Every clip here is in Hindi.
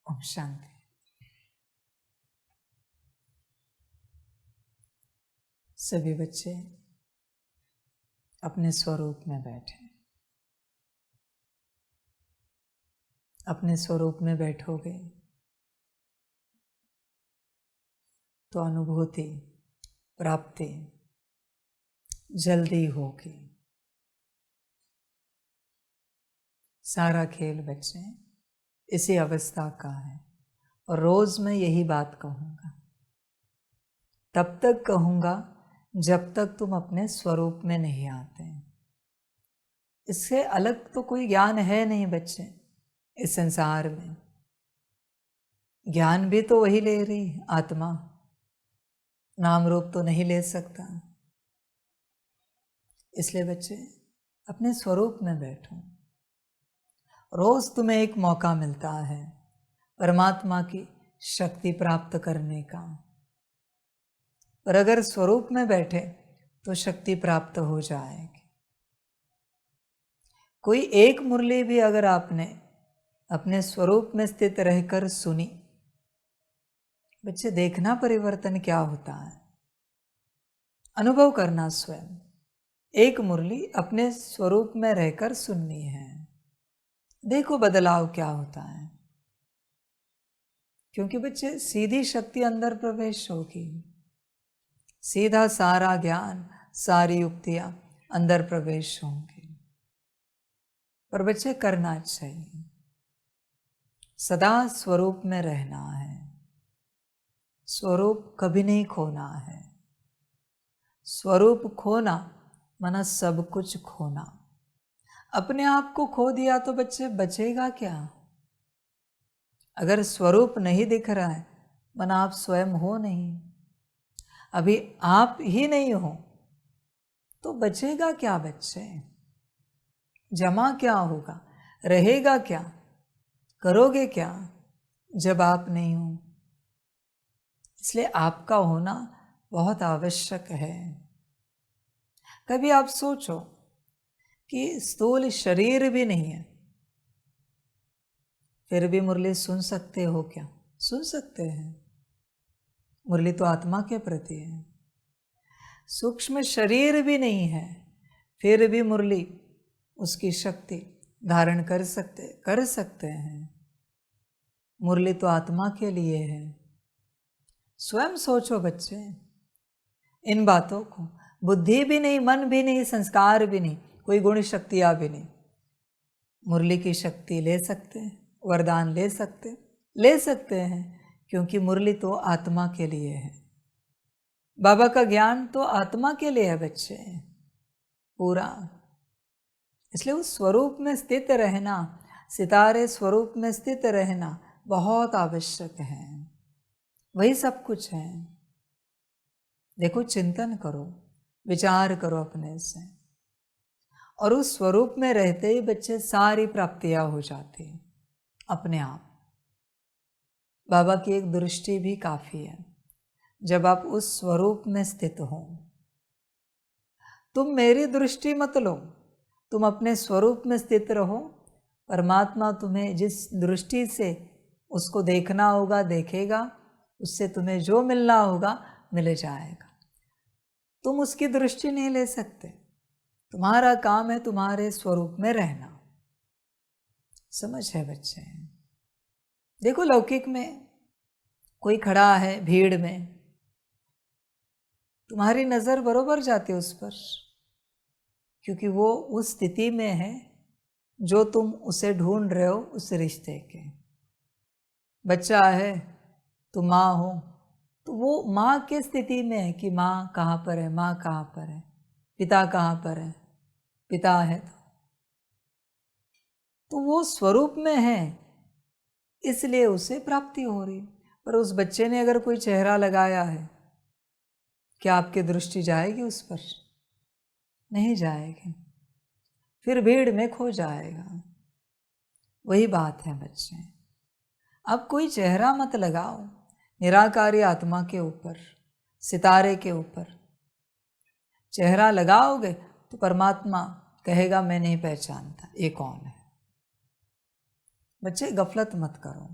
ओम शांति। सभी बच्चे अपने स्वरूप में बैठे। अपने स्वरूप में बैठोगे तो अनुभूति प्राप्ति जल्दी होगी। सारा खेल बच्चे इसी अवस्था का है और रोज मैं यही बात कहूँगा। तब तक कहूँगा जब तक तुम अपने स्वरूप में नहीं आते। इससे अलग तो कोई ज्ञान है नहीं बच्चे इस संसार में। ज्ञान भी तो वही ले रही आत्मा, नाम रूप तो नहीं ले सकता। इसलिए बच्चे अपने स्वरूप में बैठो। रोज तुम्हें एक मौका मिलता है परमात्मा की शक्ति प्राप्त करने का, पर अगर स्वरूप में बैठे तो शक्ति प्राप्त हो जाएगी। कोई एक मुरली भी अगर आपने अपने स्वरूप में स्थित रहकर सुनी, बच्चे देखना परिवर्तन क्या होता है, अनुभव करना स्वयं। एक मुरली अपने स्वरूप में रहकर सुननी है, देखो बदलाव क्या होता है। क्योंकि बच्चे सीधी शक्ति अंदर प्रवेश होगी, सीधा सारा ज्ञान सारी युक्तियां अंदर प्रवेश होंगी। पर बच्चे करना चाहिए, सदा स्वरूप में रहना है। स्वरूप कभी नहीं खोना है। स्वरूप खोना माना सब कुछ खोना। अपने आप को खो दिया तो बच्चे बचेगा क्या? अगर स्वरूप नहीं दिख रहा है माना आप स्वयं हो नहीं। अभी आप ही नहीं हो तो बचेगा क्या बच्चे? जमा क्या होगा, रहेगा क्या, करोगे क्या जब आप नहीं हो? इसलिए आपका होना बहुत आवश्यक है। कभी आप सोचो कि स्थूल शरीर भी नहीं है, फिर भी मुरली सुन सकते हो क्या? सुन सकते हैं। मुरली तो आत्मा के प्रति है। सूक्ष्म शरीर भी नहीं है, फिर भी मुरली उसकी शक्ति धारण कर सकते हैं। मुरली तो आत्मा के लिए है। स्वयं सोचो बच्चे इन बातों को। बुद्धि भी नहीं, मन भी नहीं, संस्कार भी नहीं, कोई गुण शक्तियाँ भी नहीं। मुरली की शक्ति ले सकते हैं, वरदान ले सकते हैं, क्योंकि मुरली तो आत्मा के लिए है। बाबा का ज्ञान तो आत्मा के लिए है बच्चे पूरा। इसलिए उस स्वरूप में स्थित रहना, सितारे स्वरूप में स्थित रहना बहुत आवश्यक है। वही सब कुछ है। देखो, चिंतन करो, विचार करो अपने से, और उस स्वरूप में रहते ही बच्चे सारी प्राप्तियां हो जाती हैं अपने आप। बाबा की एक दृष्टि भी काफी है। जब आप उस स्वरूप में स्थित हो, तुम मेरी दृष्टि मत लो, तुम अपने स्वरूप में स्थित रहो। परमात्मा तुम्हें जिस दृष्टि से उसको देखना होगा देखेगा, उससे तुम्हें जो मिलना होगा मिल जाएगा। तुम उसकी दृष्टि नहीं ले सकते। तुम्हारा काम है तुम्हारे स्वरूप में रहना। समझ है बच्चे? देखो, लौकिक में कोई खड़ा है भीड़ में, तुम्हारी नजर बरोबर जाती है उस पर, क्योंकि वो उस स्थिति में है जो तुम उसे ढूंढ रहे हो, उस रिश्ते के। बच्चा है, तुम माँ हो, तो वो माँ के स्थिति में है कि माँ कहाँ पर है, माँ कहाँ पर है, पिता कहाँ पर है, पिता है तो वो स्वरूप में है, इसलिए उसे प्राप्ति हो रही। पर उस बच्चे ने अगर कोई चेहरा लगाया है, क्या आपकी दृष्टि जाएगी उस पर? नहीं जाएगी, फिर भीड़ में खो जाएगा। वही बात है बच्चे। अब कोई चेहरा मत लगाओ निराकारी आत्मा के ऊपर, सितारे के ऊपर। चेहरा लगाओगे तो परमात्मा कहेगा मैं नहीं पहचानता ये कौन है। बच्चे गफलत मत करो।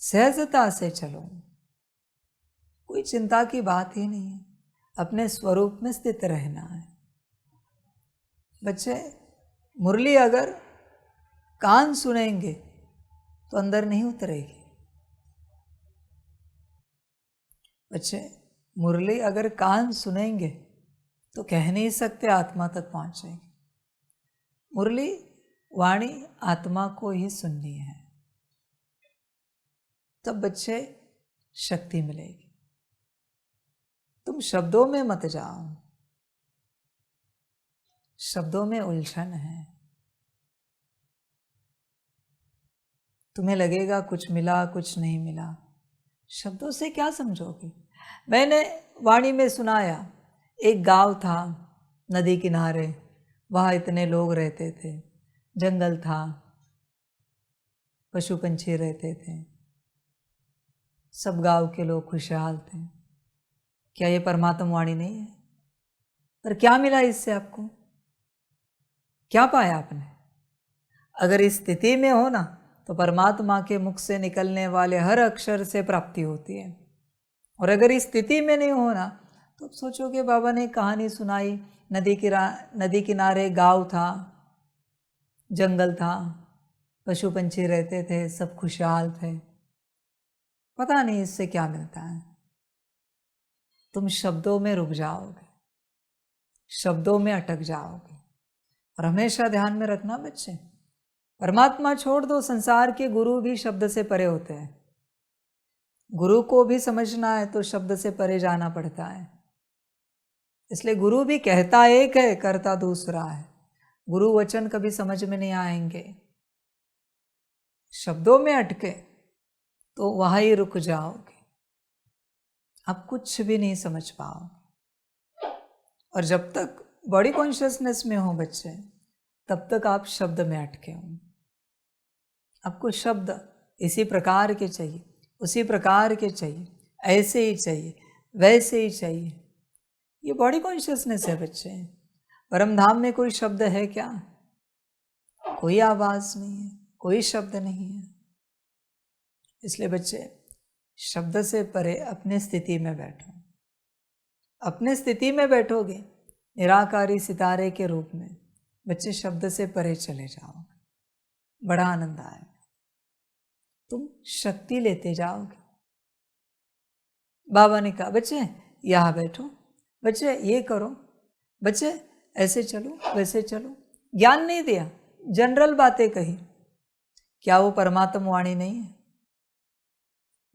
सहजता से चलो, कोई चिंता की बात ही नहीं है, अपने स्वरूप में स्थित रहना है। बच्चे, मुरली अगर कान सुनेंगे तो अंदर नहीं उतरेगी। बच्चे, मुरली अगर कान सुनेंगे तो कह नहीं सकते आत्मा तक पहुंचेंगे। मुरली वाणी आत्मा को ही सुननी है, तब बच्चे शक्ति मिलेगी। तुम शब्दों में मत जाओ, शब्दों में उलझन है। तुम्हें लगेगा कुछ मिला कुछ नहीं मिला, शब्दों से क्या समझोगे। मैंने वाणी में सुनाया, एक गांव था नदी किनारे, वहाँ इतने लोग रहते थे, जंगल था, पशु पंछी रहते थे, सब गांव के लोग खुशहाल थे। क्या ये परमात्मा वाणी नहीं है? पर क्या मिला इससे आपको? क्या पाया आपने? अगर इस स्थिति में हो ना तो परमात्मा के मुख से निकलने वाले हर अक्षर से प्राप्ति होती है। और अगर इस स्थिति में नहीं हो ना तो सोचोगे बाबा ने कहानी सुनाई, नदी किनारे गांव था, जंगल था, पशु पंछी रहते थे, सब खुशहाल थे, पता नहीं इससे क्या मिलता है। तुम शब्दों में रुक जाओगे, शब्दों में अटक जाओगे। और हमेशा ध्यान में रखना बच्चे, परमात्मा छोड़ दो, संसार के गुरु भी शब्द से परे होते हैं। गुरु को भी समझना है तो शब्द से परे जाना पड़ता है। इसलिए गुरु भी कहता एक है, करता दूसरा है। गुरु वचन कभी समझ में नहीं आएंगे, शब्दों में अटके तो वहां ही रुक जाओगे, आप कुछ भी नहीं समझ पाओगे। और जब तक बॉडी कॉन्शियसनेस में हो बच्चे, तब तक आप शब्द में अटके हो। आपको शब्द इसी प्रकार के चाहिए, उसी प्रकार के चाहिए, ऐसे ही चाहिए, वैसे ही चाहिए। ये बॉडी कॉन्शियसनेस है बच्चे। परम धाम में कोई शब्द है क्या? कोई आवाज नहीं है, कोई शब्द नहीं है। इसलिए बच्चे शब्द से परे अपने स्थिति में बैठो। अपने स्थिति में बैठोगे निराकारी सितारे के रूप में, बच्चे शब्द से परे चले जाओगे, बड़ा आनंद आएगा। तुम शक्ति लेते जाओगे। बाबा ने कहा बच्चे यहाँ बैठो, बच्चे ये करो, बच्चे ऐसे चलो, वैसे चलो। ज्ञान नहीं दिया, जनरल बातें कही। क्या वो परमात्मा वाणी नहीं है?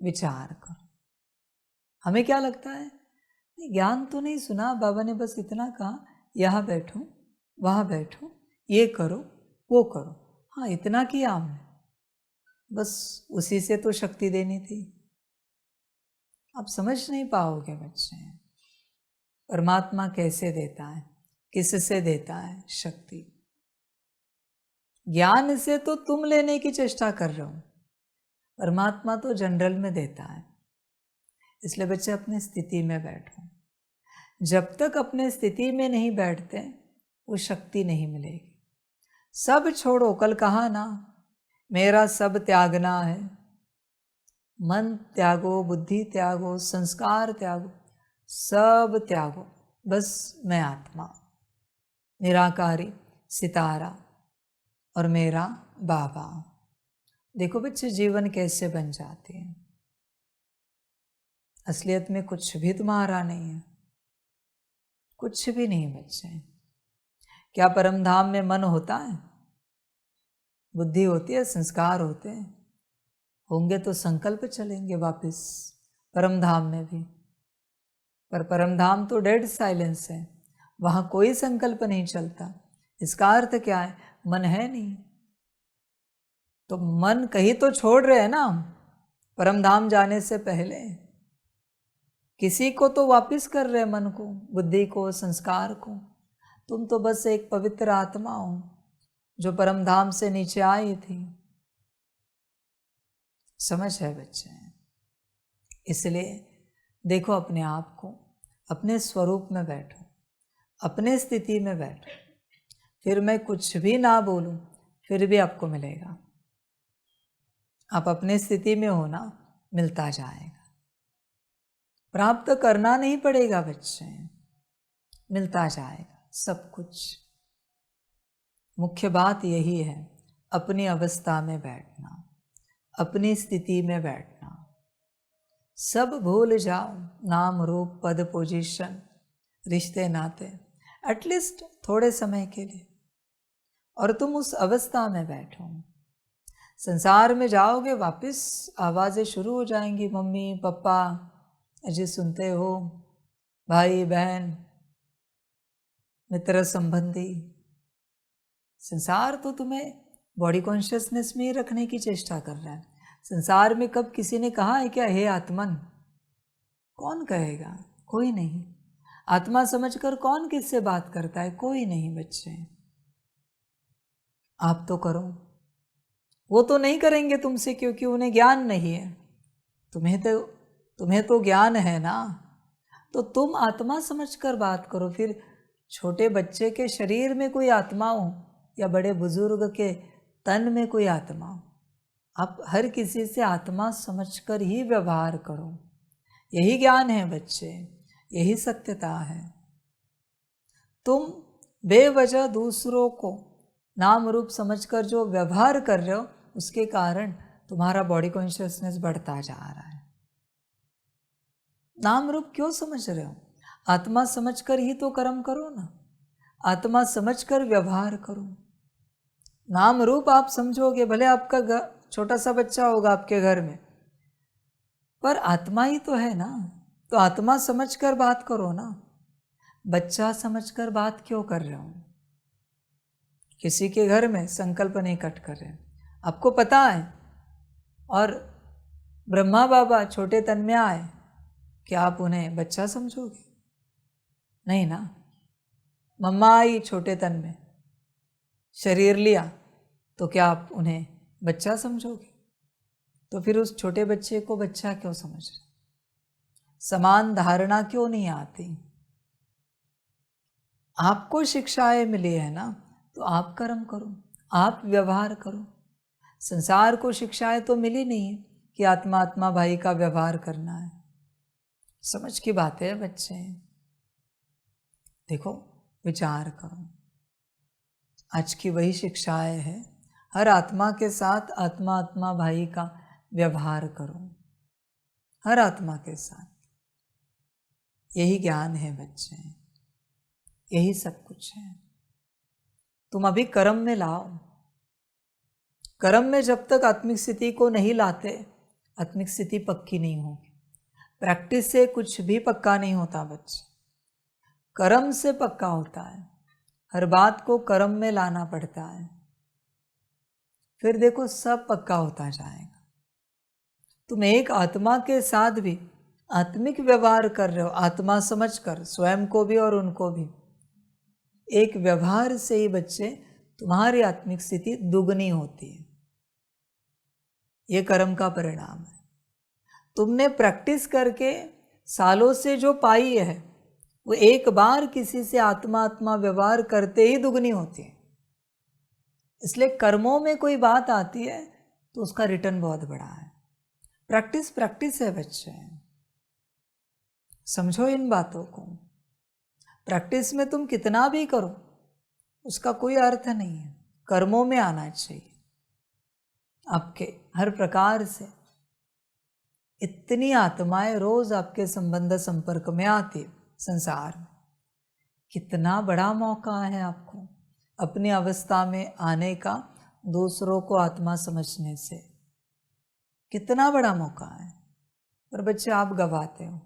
विचार करो। हमें क्या लगता है, ज्ञान तो नहीं सुना, बाबा ने बस इतना कहा यहाँ बैठो, वहाँ बैठो, ये करो, वो करो। हाँ, इतना किया हमने, बस उसी से तो शक्ति देनी थी। आप समझ नहीं पाओगे बच्चे, परमात्मा कैसे देता है, किससे देता है शक्ति। ज्ञान से तो तुम लेने की चेष्टा कर रहे हो, परमात्मा तो जनरल में देता है। इसलिए बच्चे अपनी स्थिति में बैठो। जब तक अपने स्थिति में नहीं बैठते वो शक्ति नहीं मिलेगी। सब छोड़ो, कल कहा ना, मेरा सब त्यागना है। मन त्यागो, बुद्धि त्यागो, संस्कार त्यागो, सब त्यागो, बस मैं आत्मा, निराकारी सितारा और मेरा बाबा। देखो बच्चे जीवन कैसे बन जाते हैं। असलियत में कुछ भी तुम्हारा नहीं है, कुछ भी नहीं बच्चे। क्या परम धाम में मन होता है? बुद्धि होती है, संस्कार होते हैं। होंगे तो संकल्प चलेंगे वापस परम धाम में भी। पर परम धाम तो डेड साइलेंस है, वहाँ कोई संकल्प नहीं चलता। इसका अर्थ क्या है? मन है नहीं। तो मन कहीं तो छोड़ रहे हैं ना हम परम धाम जाने से पहले। किसी को तो वापिस कर रहे मन को, बुद्धि को, संस्कार को। तुम तो बस एक पवित्र आत्मा हो जो परम धाम से नीचे आई थी। समझ है बच्चे? इसलिए देखो अपने आप को, अपने स्वरूप में बैठो, अपने स्थिति में बैठो। फिर मैं कुछ भी ना बोलूं फिर भी आपको मिलेगा। आप अपने स्थिति में हो ना, मिलता जाएगा। प्राप्त करना नहीं पड़ेगा बच्चे, मिलता जाएगा सब कुछ। मुख्य बात यही है, अपनी अवस्था में बैठना, अपनी स्थिति में बैठना। सब भूल जाओ, नाम रूप पद पोजीशन रिश्ते नाते, एटलीस्ट थोड़े समय के लिए, और तुम उस अवस्था में बैठो। संसार में जाओगे वापस आवाज़ें शुरू हो जाएंगी, मम्मी पापा अजी सुनते हो, भाई बहन मित्र संबंधी। संसार तो तुम्हें बॉडी कॉन्शियसनेस में ही रखने की चेष्टा कर रहा है। संसार में कब किसी ने कहा है क्या हे आत्मन? कौन कहेगा? कोई नहीं। आत्मा समझकर कौन किससे बात करता है? कोई नहीं बच्चे। आप तो करो, वो तो नहीं करेंगे तुमसे क्योंकि उन्हें ज्ञान नहीं है। तुम्हें तो ज्ञान है ना, तो तुम आत्मा समझकर बात करो। फिर छोटे बच्चे के शरीर में कोई आत्मा हो या बड़े बुजुर्ग के तन में कोई आत्मा हो, आप हर किसी से आत्मा समझकर ही व्यवहार करो। यही ज्ञान है बच्चे, यही सत्यता है। तुम बेवजह दूसरों को नाम रूप समझकर जो व्यवहार कर रहे हो, उसके कारण तुम्हारा बॉडी कॉन्शियसनेस बढ़ता जा रहा है। नाम रूप क्यों समझ रहे हो? आत्मा समझकर ही तो कर्म करो ना, आत्मा समझकर व्यवहार करो। नाम रूप आप समझोगे, भले आपका छोटा सा बच्चा होगा आपके घर में, पर आत्मा ही तो है ना, तो आत्मा समझकर बात करो ना। बच्चा समझकर बात क्यों कर रहे हो? किसी के घर में संकल्प नहीं कट कर रहे, आपको पता है, और ब्रह्मा बाबा छोटे तन में आए, क्या आप उन्हें बच्चा समझोगे? नहीं ना। मम्मा आई छोटे तन में, शरीर लिया, तो क्या आप उन्हें बच्चा समझोगे? तो फिर उस छोटे बच्चे को बच्चा क्यों समझ रहे? समान धारणा क्यों नहीं आती? आपको शिक्षाएं मिली है ना, तो आप कर्म करो, आप व्यवहार करो। संसार को शिक्षाएं तो मिली नहीं है कि आत्मा आत्मा भाई का व्यवहार करना है। समझ की बात है बच्चे, देखो विचार करो। आज की वही शिक्षाएं है, हर आत्मा के साथ आत्मा आत्मा भाई का व्यवहार करो, हर आत्मा के साथ। यही ज्ञान है बच्चे, यही सब कुछ है। तुम अभी कर्म में लाओ। कर्म में जब तक आत्मिक स्थिति को नहीं लाते, आत्मिक स्थिति पक्की नहीं होगी। प्रैक्टिस से कुछ भी पक्का नहीं होता बच्चे, कर्म से पक्का होता है। हर बात को कर्म में लाना पड़ता है, फिर देखो सब पक्का होता जाएगा। तुम एक आत्मा के साथ भी आत्मिक व्यवहार कर रहे हो, आत्मा समझकर, स्वयं को भी और उनको भी। एक व्यवहार से ही बच्चे तुम्हारी आत्मिक स्थिति दुगनी होती है। ये कर्म का परिणाम है। तुमने प्रैक्टिस करके सालों से जो पाई है, वो एक बार किसी से आत्मा आत्मा व्यवहार करते ही दुगनी होती है। इसलिए कर्मों में कोई बात आती है तो उसका रिटर्न बहुत बड़ा है। प्रैक्टिस प्रैक्टिस है बच्चे, समझो इन बातों को। प्रैक्टिस में तुम कितना भी करो उसका कोई अर्थ नहीं है, कर्मों में आना चाहिए आपके हर प्रकार से। इतनी आत्माएं रोज आपके संबंध संपर्क में आती संसार में, कितना बड़ा मौका है आपको अपनी अवस्था में आने का, दूसरों को आत्मा समझने से। कितना बड़ा मौका है, पर बच्चे आप गवाते हो।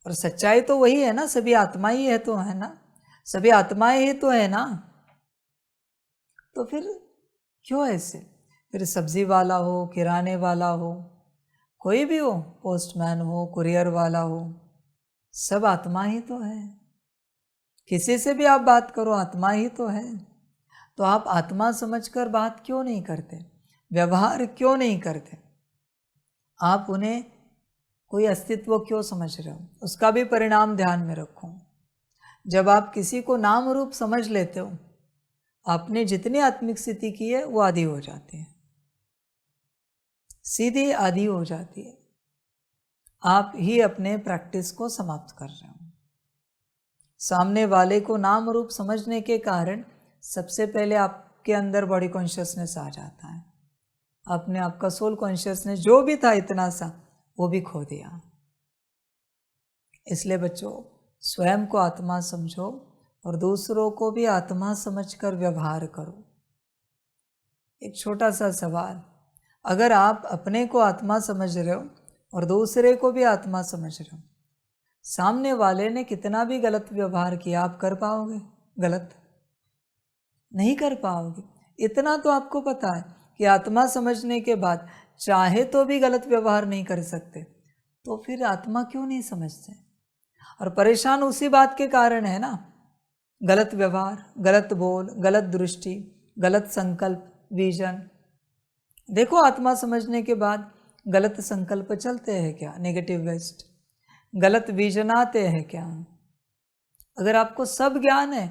और सच्चाई तो वही है ना, सभी आत्मा ही है तो है ना, सभी आत्माएं ही तो है ना। तो फिर क्यों ऐसे? फिर सब्जी वाला हो, किराने वाला हो, कोई भी हो, पोस्टमैन हो, कुरियर वाला हो, सब आत्मा ही तो है। किसी से भी आप बात करो, आत्मा ही तो है। तो आप आत्मा समझकर बात क्यों नहीं करते, व्यवहार क्यों नहीं करते? आप उन्हें कोई अस्तित्व क्यों समझ रहे हो? उसका भी परिणाम ध्यान में रखो। जब आप किसी को नाम रूप समझ लेते हो, आपने जितनी आत्मिक स्थिति की है वो आधी हो जाती है। सीधी आधी हो जाती है। आप ही अपने प्रैक्टिस को समाप्त कर रहे हो। सामने वाले को नाम रूप समझने के कारण सबसे पहले आपके अंदर बॉडी कॉन्शियसनेस आ जाता है। आपने आपका सोल कॉन्शियसनेस जो भी था इतना सा, वो भी खो दिया। इसलिए बच्चों, स्वयं को आत्मा समझो और दूसरों को भी आत्मा समझकर व्यवहार करो। एक छोटा सा सवाल, अगर आप अपने को आत्मा समझ रहे हो और दूसरे को भी आत्मा समझ रहे हो, सामने वाले ने कितना भी गलत व्यवहार किया, आप कर पाओगे? गलत नहीं कर पाओगे। इतना तो आपको पता है कि आत्मा समझने के बाद चाहे तो भी गलत व्यवहार नहीं कर सकते, तो फिर आत्मा क्यों नहीं समझते? और परेशान उसी बात के कारण है ना, गलत व्यवहार, गलत बोल, गलत दृष्टि, गलत संकल्प, विजन। देखो, आत्मा समझने के बाद गलत संकल्प चलते हैं क्या? Negative waste. गलत विजन आते हैं क्या? अगर आपको सब ज्ञान है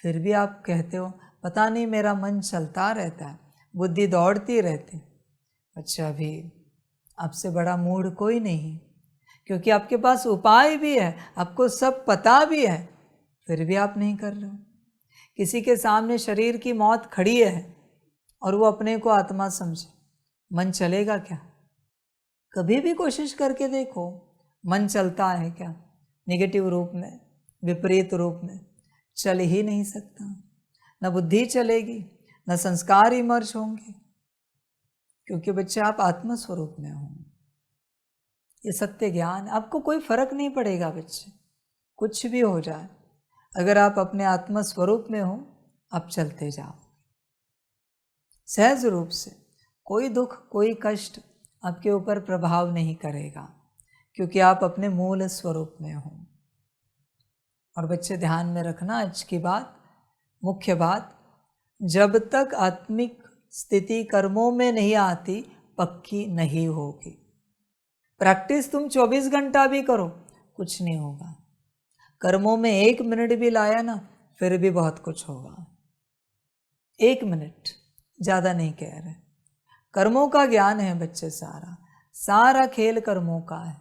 फिर भी आप कहते हो पता नहीं मेरा मन चलता रहता है, बुद्धि दौड़ती रहती। अच्छा, अभी आपसे बड़ा मूड कोई नहीं, क्योंकि आपके पास उपाय भी है, आपको सब पता भी है, फिर भी आप नहीं कर रहे हो। किसी के सामने शरीर की मौत खड़ी है और वो अपने को आत्मा समझे, मन चलेगा क्या? कभी भी कोशिश करके देखो, मन चलता है क्या? नेगेटिव रूप में, विपरीत रूप में चल ही नहीं सकता। न बुद्धि चलेगी, न संस्कार इमर्ज होंगे, क्योंकि बच्चे आप आत्म स्वरूप में हो। ये सत्य ज्ञान, आपको कोई फर्क नहीं पड़ेगा बच्चे, कुछ भी हो जाए। अगर आप अपने आत्म स्वरूप में हो, आप चलते जाओ सहज रूप से। कोई दुख, कोई कष्ट आपके ऊपर प्रभाव नहीं करेगा, क्योंकि आप अपने मूल स्वरूप में हो। और बच्चे ध्यान में रखना आज की बात, मुख्य बात, जब तक आत्मिक स्थिति कर्मों में नहीं आती, पक्की नहीं होगी। प्रैक्टिस तुम 24 घंटा भी करो, कुछ नहीं होगा। कर्मों में 1 मिनट भी लाया ना, फिर भी बहुत कुछ होगा। 1 मिनट, ज़्यादा नहीं कह रहे। कर्मों का ज्ञान है बच्चे, सारा खेल कर्मों का है।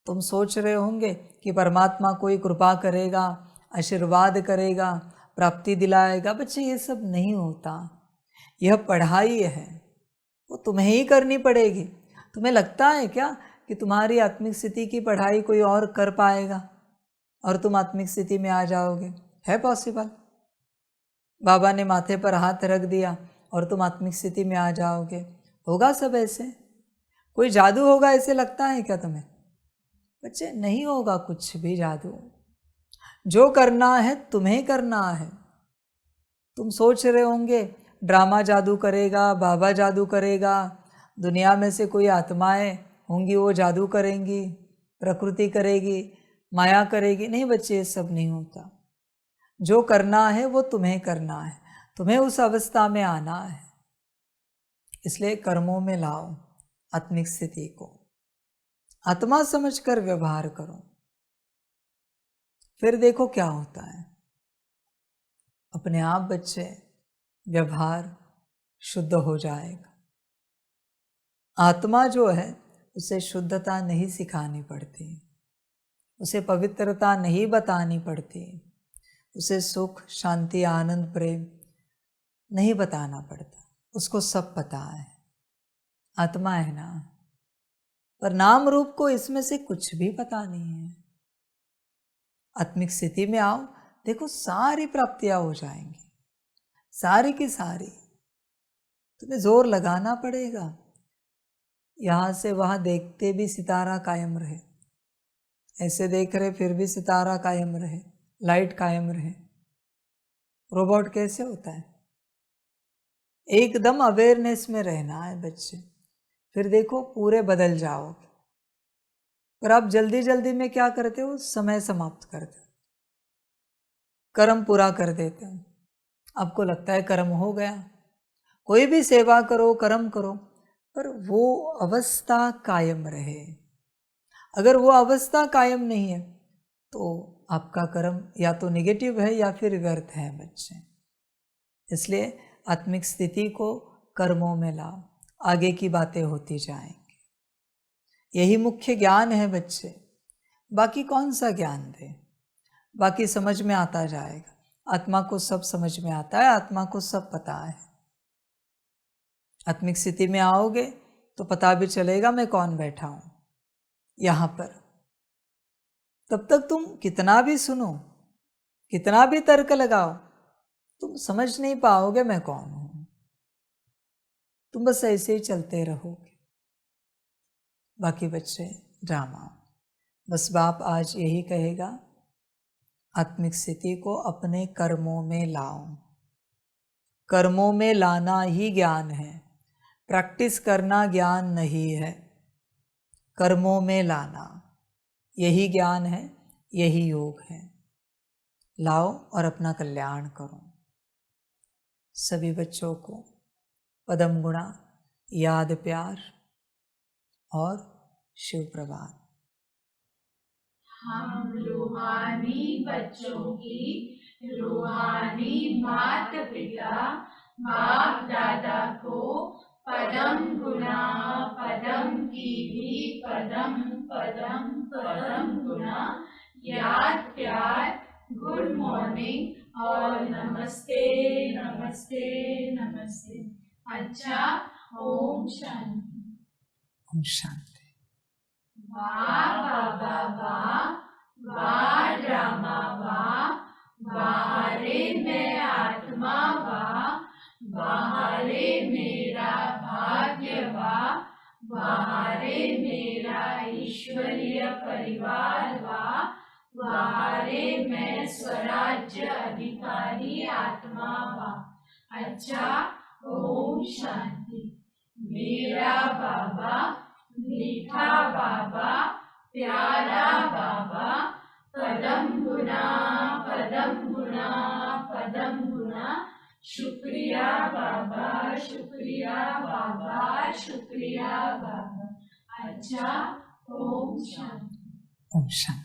तुम सोच रहे होंगे कि परमात्मा कोई कृपा करेगा, आशीर्वाद करेगा, प्राप्ति दिलाएगा। बच्चे, ये सब नहीं होता। यह पढ़ाई है, वो तुम्हें ही करनी पड़ेगी। तुम्हें लगता है क्या कि तुम्हारी आत्मिक स्थिति की पढ़ाई कोई और कर पाएगा और तुम आत्मिक स्थिति में आ जाओगे? है पॉसिबल? बाबा ने माथे पर हाथ रख दिया और तुम आत्मिक स्थिति में आ जाओगे? होगा सब ऐसे? कोई जादू होगा ऐसे लगता है क्या तुम्हें? बच्चे, नहीं होगा कुछ भी जादू। जो करना है तुम्हें करना है। तुम सोच रहे होंगे ड्रामा जादू करेगा, बाबा जादू करेगा, दुनिया में से कोई आत्माएं होंगी वो जादू करेंगी, प्रकृति करेगी, माया करेगी। नहीं बच्चे, ये सब नहीं होता। जो करना है वो तुम्हें करना है, तुम्हें उस अवस्था में आना है। इसलिए कर्मों में लाओ आत्मिक स्थिति को, आत्मा समझकर व्यवहार करो, फिर देखो क्या होता है। अपने आप बच्चे व्यवहार शुद्ध हो जाएगा। आत्मा जो है उसे शुद्धता नहीं सिखानी पड़ती, उसे पवित्रता नहीं बतानी पड़ती, उसे सुख, शांति, आनंद, प्रेम नहीं बताना पड़ता। उसको सब पता है, आत्मा है ना। पर नाम रूप को इसमें से कुछ भी पता नहीं है। आत्मिक स्थिति में आओ, देखो सारी प्राप्तियां हो जाएंगी, सारी की सारी। तुम्हें जोर लगाना पड़ेगा। यहाँ से वहाँ देखते भी सितारा कायम रहे, ऐसे देख रहे फिर भी सितारा कायम रहे, लाइट कायम रहे। रोबोट कैसे होता है? एकदम अवेयरनेस में रहना है बच्चे, फिर देखो पूरे बदल जाओगे। पर आप जल्दी जल्दी में क्या करते हो? समय समाप्त करते हो, कर्म पूरा कर देते हो। आपको लगता है कर्म हो गया। कोई भी सेवा करो, कर्म करो, पर वो अवस्था कायम रहे। अगर वो अवस्था कायम नहीं है तो आपका कर्म या तो नेगेटिव है या फिर व्यर्थ है बच्चे। इसलिए आत्मिक स्थिति को कर्मों में लाओ, आगे की बातें होती जाएंगी। यही मुख्य ज्ञान है बच्चे, बाकी कौन सा ज्ञान दे, बाकी समझ में आता जाएगा। आत्मा को सब समझ में आता है, आत्मा को सब पता है। आत्मिक स्थिति में आओगे तो पता भी चलेगा मैं कौन बैठा हूं यहाँ पर। तब तक तुम कितना भी सुनो, कितना भी तर्क लगाओ, तुम समझ नहीं पाओगे मैं कौन हूं। तुम बस ऐसे ही चलते रहोगे। बाकी बच्चे ड्रामा, बस बाप आज यही कहेगा, आत्मिक स्थिति को अपने कर्मों में लाओ। कर्मों में लाना ही ज्ञान है, प्रैक्टिस करना ज्ञान नहीं है। कर्मों में लाना यही ज्ञान है, यही योग है। लाओ और अपना कल्याण करो। सभी बच्चों को पदम गुणा, याद प्यार और शिव प्रभात। हम रूहानी बच्चों की रूहानी माता पिता बाप दादा को पदम गुणा पदम की भी पदम पदम पदम गुणा याद प्यार, गुड मॉर्निंग और नमस्ते नमस्ते नमस्ते। अच्छा, ओम शांति। ओम शांति। वाह बाबा वाह, वाह ड्रामा वाह, बाहरे मैं आत्मा वाह, बाहरे मेरा भाग्य वाह, बाहरे मेरा ईश्वरीय परिवार वाह, बाहरे मैं स्वराज्य अधिकारी आत्मा वाह। अच्छा, ओम शांति। मेरा बाबा, मीठा बाबा, प्यारा बाबा, पदम गुना पदम गुना पदम गुना। शुक्रिया बाबा, शुक्रिया बाबा, शुक्रिया बाबा। अच्छा, ओम शांति। ओम शांति।